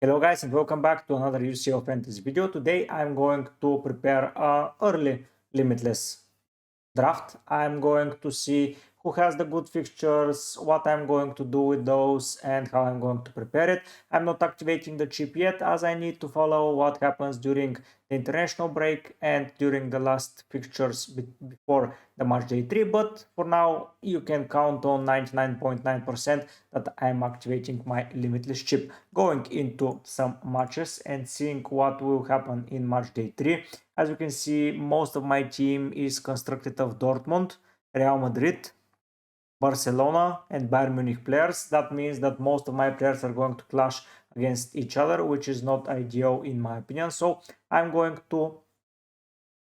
Hello guys and welcome back to another UCL Fantasy video. Today I'm going to prepare a early Limitless draft. I'm going to see who has the good fixtures, what I'm going to do with those, and how I'm going to prepare it. I'm not activating the chip yet as I need to follow what happens during the international break and during the last fixtures before the Matchday 3, but for now you can count on 99.9% that I'm activating my Limitless chip. Going into some matches and seeing what will happen in Matchday 3. As you can see, most of my team is constructed of Dortmund, Real Madrid, Barcelona and Bayern Munich players. That means that most of my players are going to clash against each other, which is not ideal in my opinion. So I'm going to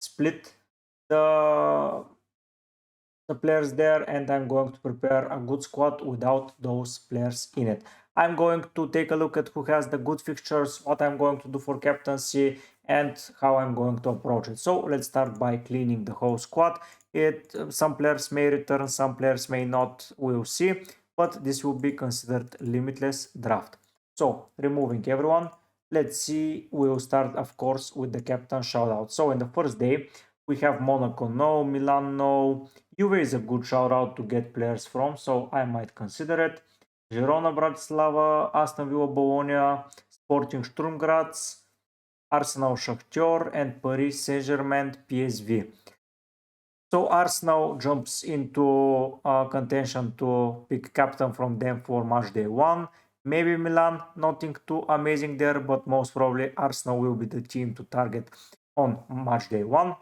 split the players there and I'm going to prepare a good squad without those players in it. I'm going to take a look at who has the good fixtures, what I'm going to do for captaincy, and how I'm going to approach it. So let's start by cleaning the whole squad. Some players may return, some players may not, we'll see, but this will be considered limitless draft. So removing everyone, let's see, we'll start of course with the captain shoutout. So in the first day we have Monaco no, Milan no, Juve is a good shout out to get players from, so I might consider it. Girona Bratislava, Aston Villa Bologna, Sporting Sturm Graz, Arsenal Shakhtar, and Paris Saint-Germain PSV. So Arsenal jumps into contention to pick captain from them for match day 1. Maybe Milan, nothing too amazing there, but most probably Arsenal will be the team to target on match day 1.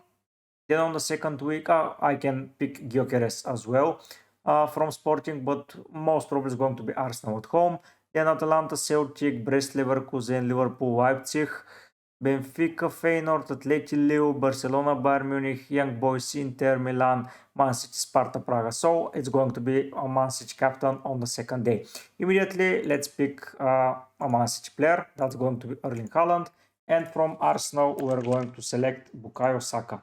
Then on the second week, I can pick Gyökeres as well from Sporting, but most probably is going to be Arsenal at home. Then Atalanta, Celtic, Brest, Leverkusen, Liverpool, Leipzig, Benfica, Feyenoord, Atleti, Lille, Barcelona, Bayern Munich, Young Boys, Inter, Milan, Man City, Sparta, Praga. So it's going to be a Man City captain on the second day. Immediately, let's pick a Man City player. That's going to be Erling Haaland. And from Arsenal, we're going to select Bukayo Saka.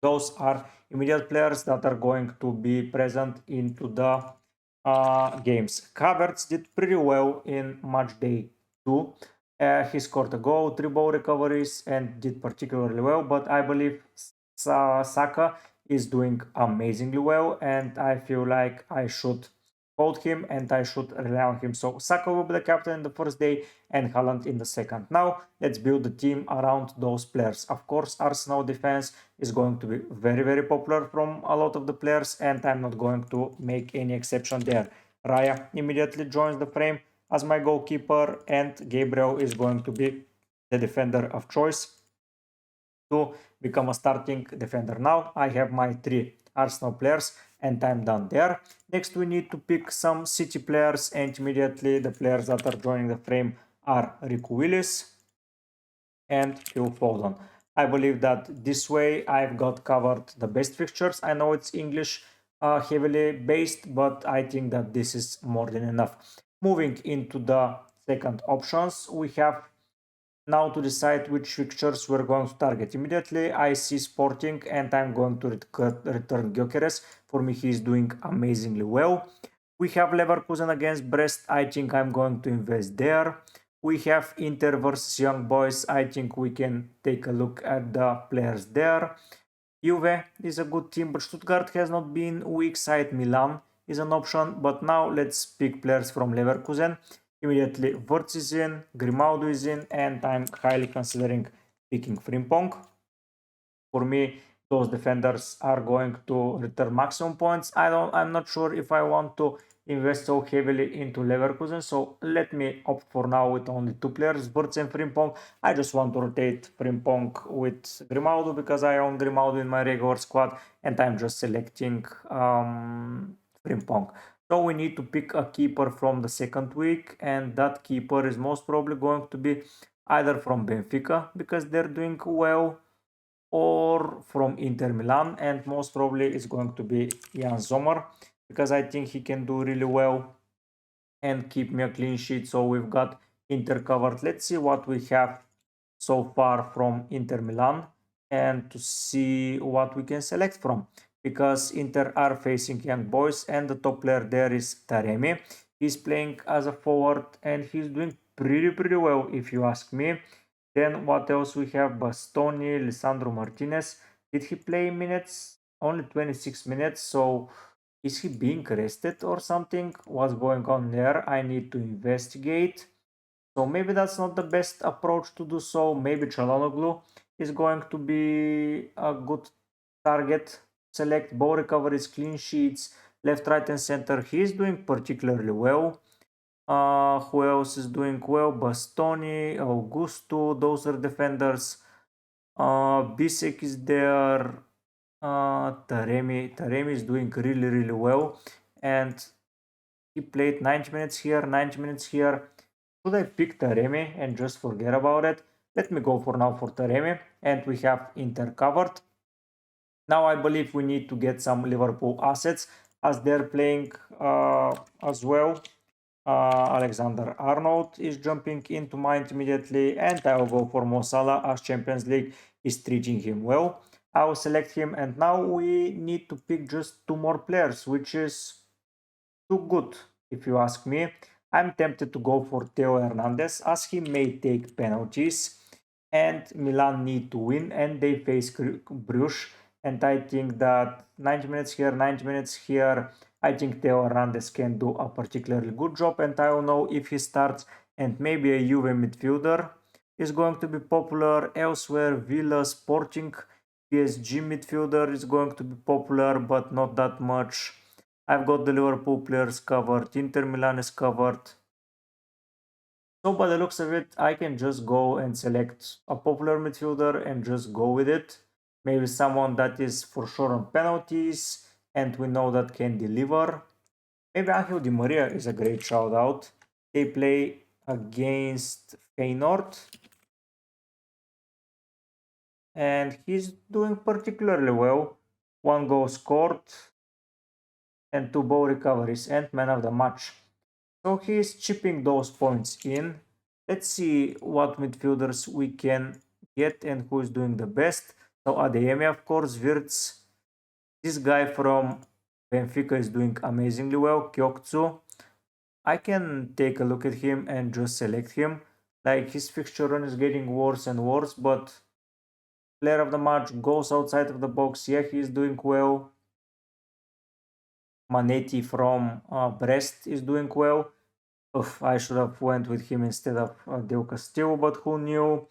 Those are immediate players that are going to be present into the games. Havertz did pretty well in match day 2. He scored a goal, 3 ball recoveries, and did particularly well. But I believe Saka is doing amazingly well, and I feel like I should hold him and I should rely on him. So Saka will be the captain in the first day and Haaland in the second. Now let's build the team around those players. Of course, Arsenal defense is going to be very popular from a lot of the players, and I'm not going to make any exception there. Raya immediately joins the frame as my goalkeeper, and Gabriel is going to be the defender of choice to become a starting defender. Now I have my 3 Arsenal players and I'm done there. Next we need to pick some City players, and immediately the players that are joining the frame are Rico Willis and Phil Foden. I believe that this way I've got covered the best fixtures. I know it's English heavily based, but I think that this is more than enough. Moving into the second options, we have now to decide which fixtures we're going to target. Immediately I see Sporting and I'm going to return Gyökeres. For me, he's doing amazingly well. We have Leverkusen against Brest. I think I'm going to invest there. We have Inter versus Young Boys. I think we can take a look at the players there. Juve is a good team, but Stuttgart has not been weak side. Milan is an option, but now let's pick players from Leverkusen. Immediately Wirtz is in, Grimaldo is in, and I'm highly considering picking Frimpong. For me, those defenders are going to return maximum points. I'm not sure if I want to invest so heavily into Leverkusen, so let me opt for now with only 2 players, Wirtz and Frimpong. I just want to rotate Frimpong with Grimaldo because I own Grimaldo in my regular squad, and I'm just selecting Frimpong. So we need to pick a keeper from the second week, and that keeper is most probably going to be either from Benfica because they're doing well, or from Inter Milan, and most probably it's going to be Jan Sommer because I think he can do really well and keep me a clean sheet. So we've got Inter covered. Let's see what we have so far from Inter Milan and to see what we can select from, because Inter are facing Young Boys and the top player there is Taremi. He's playing as a forward and he's doing pretty well if you ask me. Then what else we have? Bastoni, Lisandro Martinez. Did he play minutes? Only 26 minutes, so is he being rested or something? What's going on there? I need to investigate. So maybe that's not the best approach to do so. Maybe Çalhanoğlu is going to be a good target. Select ball recoveries, clean sheets, left, right, and center. He's doing particularly well. Who else is doing well? Bastoni, Augusto, those are defenders. Bisek is there. Taremi is doing really well, and he played 90 minutes here, 90 minutes here. Should I pick Taremi and just forget about it? Let me go for now for Taremi, and we have Inter covered. Now I believe we need to get some Liverpool assets as they're playing as well. Alexander Arnold is jumping into mind immediately, and I will go for Mo Salah as Champions League is treating him well. I will select him, and now we need to pick just 2 more players, which is too good if you ask me. I'm tempted to go for Theo Hernandez as he may take penalties, and Milan need to win, and they face Bruges, and I think that 90 minutes here, 90 minutes here, I think Theo Hernandez can do a particularly good job, and I don't know if he starts, and maybe a Juve midfielder is going to be popular elsewhere. Villa, Sporting, PSG midfielder is going to be popular, but not that much. I've got the Liverpool players covered, Inter Milan is covered. So by the looks of it, I can just go and select a popular midfielder and just go with it. Maybe someone that is for sure on penalties and we know that can deliver. Maybe Angel Di Maria is a great shout out. They play against Feyenoord, and he's doing particularly well. 1 goal scored and 2 ball recoveries and man of the match. So he's chipping those points in. Let's see what midfielders we can get and who is doing the best. So Adeyemi, of course, Wirtz. This guy from Benfica is doing amazingly well. Kyoktsu. I can take a look at him and just select him. Like his fixture run is getting worse and worse, but player of the match goes outside of the box. Yeah, he's doing well. Manetti from Brest is doing well. I should have went with him instead of Del Castillo, but who knew?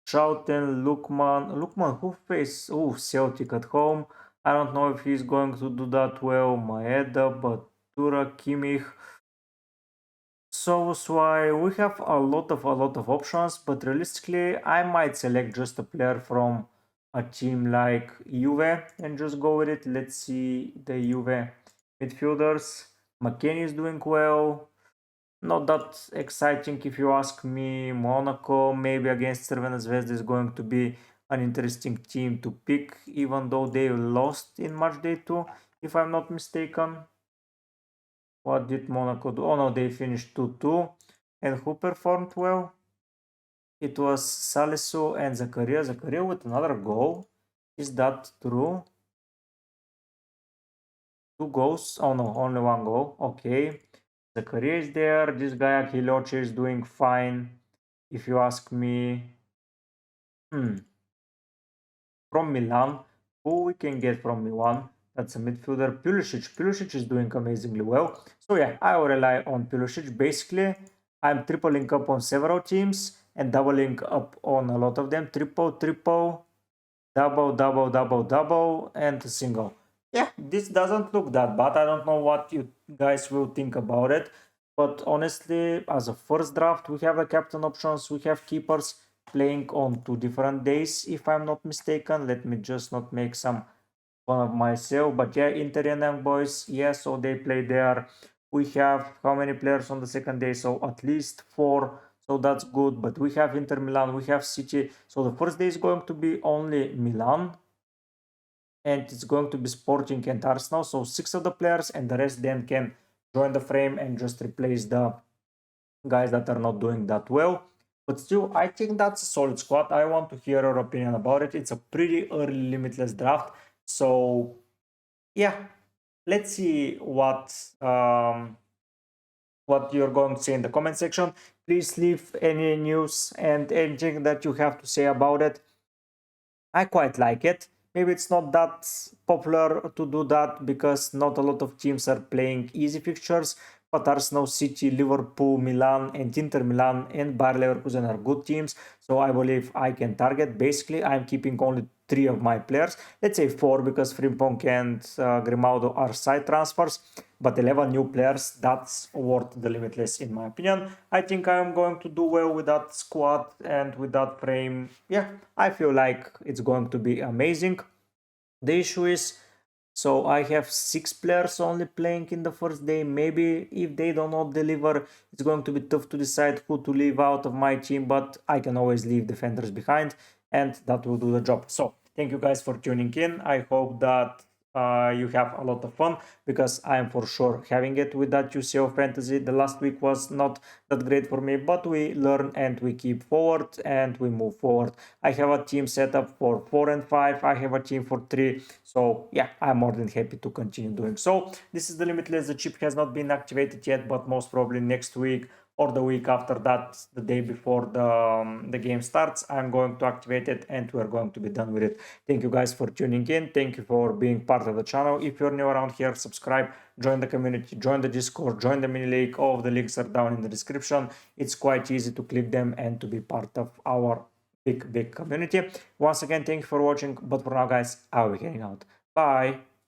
Schouten, Lukman who faced Celtic at home. I don't know if he's going to do that well. Maeda, Batura, Kimmich. So why we have a lot of options, but realistically I might select just a player from a team like Juve and just go with it. Let's see the Juve midfielders. McKennie is doing well. Not that exciting if you ask me. Monaco, maybe against Crvena Zvezda is going to be an interesting team to pick, even though they lost in Matchday 2, if I'm not mistaken. What did Monaco do? Oh no, they finished 2-2. And who performed well? It was Salisu and Zakaria. Zakaria with another goal. Is that true? 2 goals? Oh no, only 1 goal. Okay. Zakaria is there. This guy Akhiloche is doing fine, if you ask me. From Milan, who we can get from Milan? That's a midfielder. Pulisic. Pulisic is doing amazingly well. So yeah, I will rely on Pulisic. Basically, I'm tripling up on several teams and doubling up on a lot of them. Triple, double, and single. Yeah, this doesn't look that bad. I don't know what you guys will think about it. But honestly, as a first draft, we have the captain options, we have keepers playing on 2 different days, if I'm not mistaken. Let me just not make some fun of myself. But yeah, Inter and Young Boys, yeah, so they play there. We have how many players on the second day? So at least 4. So that's good. But we have Inter Milan, we have City. So the first day is going to be only Milan, and it's going to be Sporting and Arsenal. So 6 of the players, and the rest then can join the frame and just replace the guys that are not doing that well. But still, I think that's a solid squad. I want to hear your opinion about it. It's a pretty early Limitless draft. So yeah, let's see what you're going to say in the comment section. Please leave any news and anything that you have to say about it. I quite like it. Maybe it's not that popular to do that because not a lot of teams are playing easy fixtures, but Arsenal, City, Liverpool, Milan, and Inter Milan and Bayer Leverkusen are good teams. So I believe I can target. Basically, I'm keeping only 3 of my players. Let's say 4 because Frimpong and Grimaldo are side transfers. But 11 new players, that's worth the Limitless in my opinion. I think I'm going to do well with that squad and with that frame. Yeah, I feel like it's going to be amazing. The issue is, so I have 6 players only playing in the first day. Maybe if they do not deliver, it's going to be tough to decide who to leave out of my team, but I can always leave defenders behind and that will do the job. So thank you guys for tuning in. I hope that you have a lot of fun because I am for sure having it with that UCL fantasy. The last week was not that great for me, but we learn and we keep forward and we move forward. I have a team set up for 4 and 5. I have a team for 3. So yeah, I'm more than happy to continue doing so. This is the Limitless. The chip has not been activated yet, but most probably next week or the week after that, the day before the game starts, I'm going to activate it and we're going to be done with it. Thank you guys for tuning in. Thank you for being part of the channel. If you're new around here, subscribe, join the community, join the Discord, join the mini league. All of the links are down in the description. It's quite easy to click them and to be part of our big community. Once again, thank you for watching, but for now guys, I'll be heading out. Bye.